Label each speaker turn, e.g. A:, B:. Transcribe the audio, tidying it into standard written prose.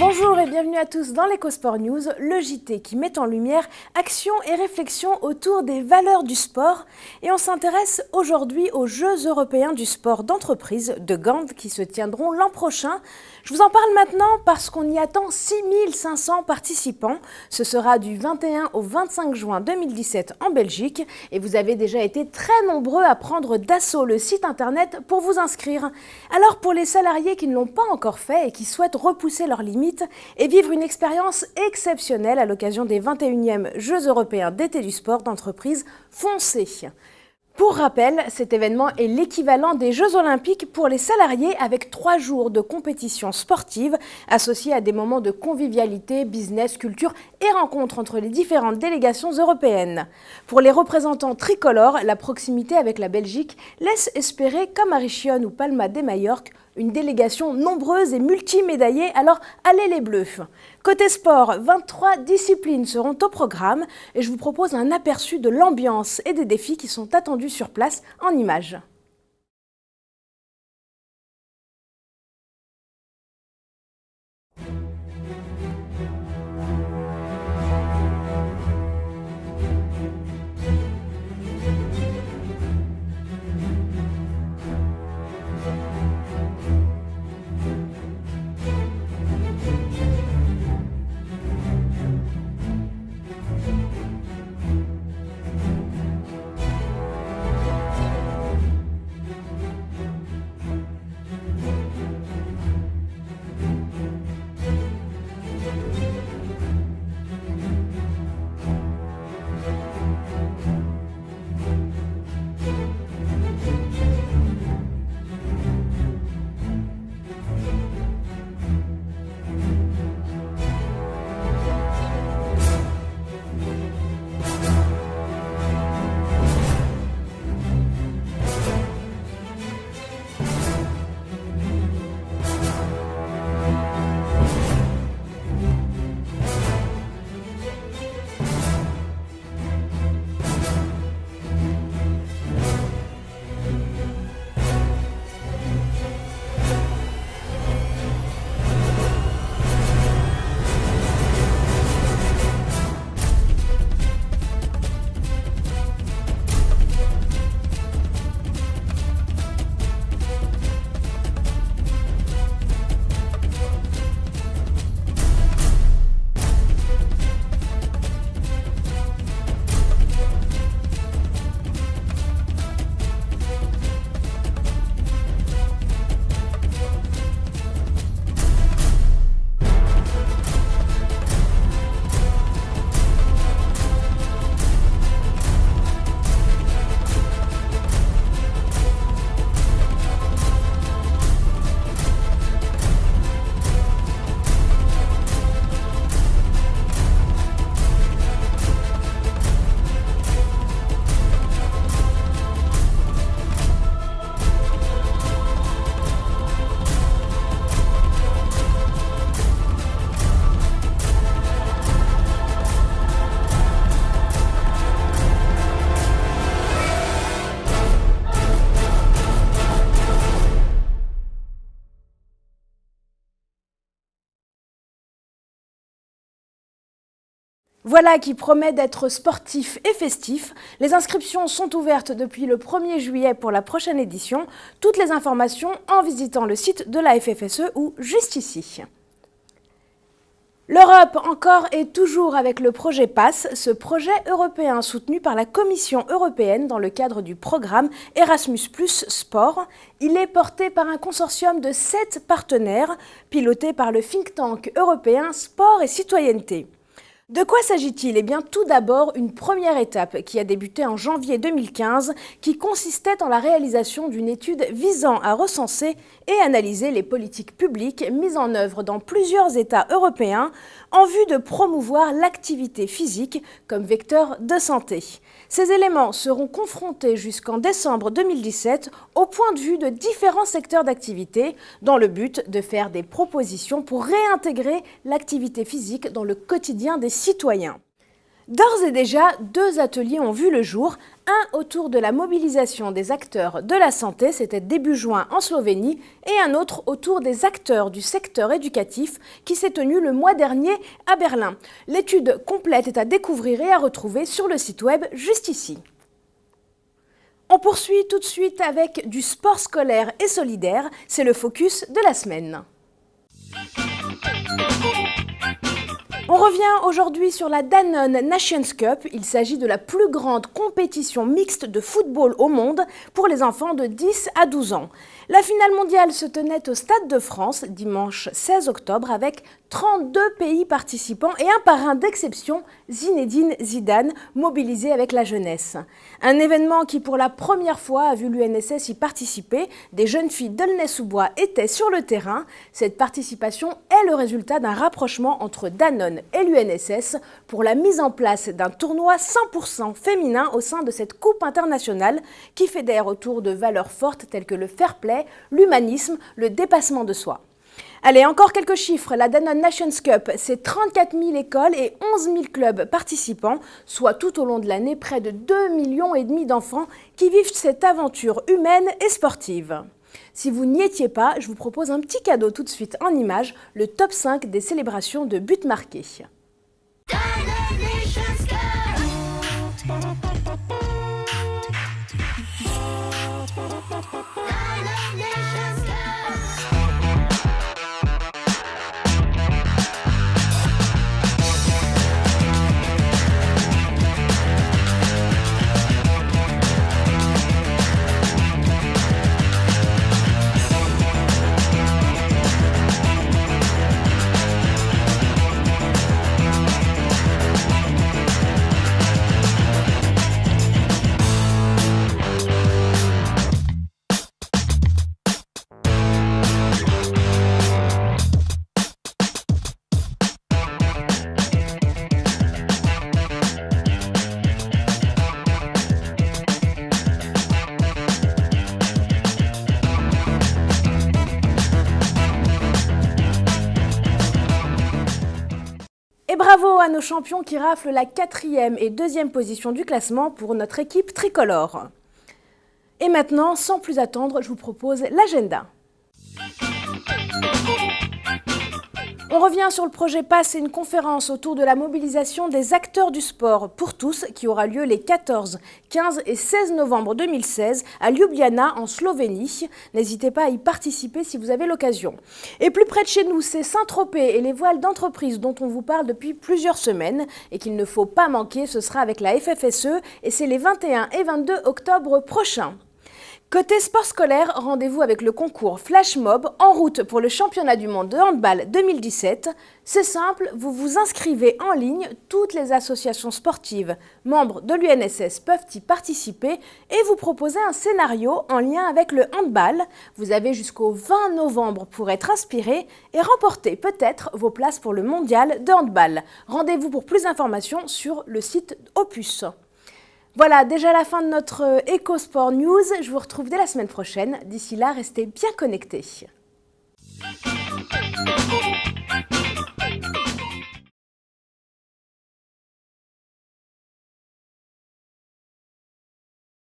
A: Bonjour et bienvenue à tous dans l'EcoSport News, le JT qui met en lumière action et réflexion autour des valeurs du sport. Et on s'intéresse aujourd'hui aux Jeux européens du sport d'entreprise de Gand qui se tiendront l'an prochain. Je vous en parle maintenant parce qu'on y attend 6500 participants. Ce sera du 21 au 25 juin 2017 en Belgique. Et vous avez déjà été très nombreux à prendre d'assaut le site internet pour vous inscrire. Alors pour les salariés qui ne l'ont pas encore fait et qui souhaitent repousser leurs limites, et vivre une expérience exceptionnelle à l'occasion des 21e Jeux européens d'été du sport d'entreprise, foncez. Pour rappel, cet événement est l'équivalent des Jeux olympiques pour les salariés avec 3 jours de compétition sportive associés à des moments de convivialité, business, culture et rencontres entre les différentes délégations européennes. Pour les représentants tricolores, la proximité avec la Belgique laisse espérer, comme à Riccione ou Palma de Majorque, une délégation nombreuse et multimédaillée, alors allez les Bleus. Côté sport, 23 disciplines seront au programme et je vous propose un aperçu de l'ambiance et des défis qui sont attendus sur place en images. Voilà qui promet d'être sportif et festif. Les inscriptions sont ouvertes depuis le 1er juillet pour la prochaine édition. Toutes les informations en visitant le site de la FFSE ou juste ici. L'Europe encore et toujours avec le projet PASS, ce projet européen soutenu par la Commission européenne dans le cadre du programme Erasmus+ Sport. Il est porté par un consortium de 7 partenaires, piloté par le think tank européen Sport et Citoyenneté. De quoi s'agit-il ? Eh bien, tout d'abord, une première étape qui a débuté en janvier 2015, qui consistait en la réalisation d'une étude visant à recenser et analyser les politiques publiques mises en œuvre dans plusieurs États européens en vue de promouvoir l'activité physique comme vecteur de santé. Ces éléments seront confrontés jusqu'en décembre 2017 au point de vue de différents secteurs d'activité dans le but de faire des propositions pour réintégrer l'activité physique dans le quotidien des citoyens. D'ores et déjà, 2 ateliers ont vu le jour, un autour de la mobilisation des acteurs de la santé, c'était début juin en Slovénie, et un autre autour des acteurs du secteur éducatif qui s'est tenu le mois dernier à Berlin. L'étude complète est à découvrir et à retrouver sur le site web juste ici. On poursuit tout de suite avec du sport scolaire et solidaire, c'est le focus de la semaine. On revient aujourd'hui sur la Danone Nations Cup. Il s'agit de la plus grande compétition mixte de football au monde pour les enfants de 10 à 12 ans. La finale mondiale se tenait au Stade de France dimanche 16 octobre avec 32 pays participants et un parrain d'exception, Zinedine Zidane, mobilisé avec la jeunesse. Un événement qui pour la première fois a vu l'UNSS y participer. Des jeunes filles d'Aulnay-sous-Bois étaient sur le terrain. Cette participation est le résultat d'un rapprochement entre Danone et l'UNSS pour la mise en place d'un tournoi 100% féminin au sein de cette coupe internationale qui fédère autour de valeurs fortes telles que le fair play, l'humanisme, le dépassement de soi. Allez, encore quelques chiffres. La Danone Nations Cup, c'est 34 000 écoles et 11 000 clubs participants, soit tout au long de l'année près de 2,5 millions d'enfants qui vivent cette aventure humaine et sportive. Si vous n'y étiez pas, je vous propose un petit cadeau tout de suite en images, le top 5 des célébrations de buts marqués. Et bravo à nos champions qui raflent la 4e et 2e position du classement pour notre équipe tricolore. Et maintenant, sans plus attendre, je vous propose l'agenda. On revient sur le projet PASS et une conférence autour de la mobilisation des acteurs du sport pour tous qui aura lieu les 14, 15 et 16 novembre 2016 à Ljubljana en Slovénie. N'hésitez pas à y participer si vous avez l'occasion. Et plus près de chez nous, c'est Saint-Tropez et les voiles d'entreprise dont on vous parle depuis plusieurs semaines et qu'il ne faut pas manquer, ce sera avec la FFSE et c'est les 21 et 22 octobre prochains. Côté sport scolaire, rendez-vous avec le concours Flash Mob en route pour le championnat du monde de handball 2017. C'est simple, vous vous inscrivez en ligne, toutes les associations sportives membres de l'UNSS peuvent y participer et vous proposer un scénario en lien avec le handball. Vous avez jusqu'au 20 novembre pour être inspiré et remporter peut-être vos places pour le mondial de handball. Rendez-vous pour plus d'informations sur le site Opus. Voilà, déjà la fin de notre EcoSport News. Je vous retrouve dès la semaine prochaine. D'ici là, restez bien connectés.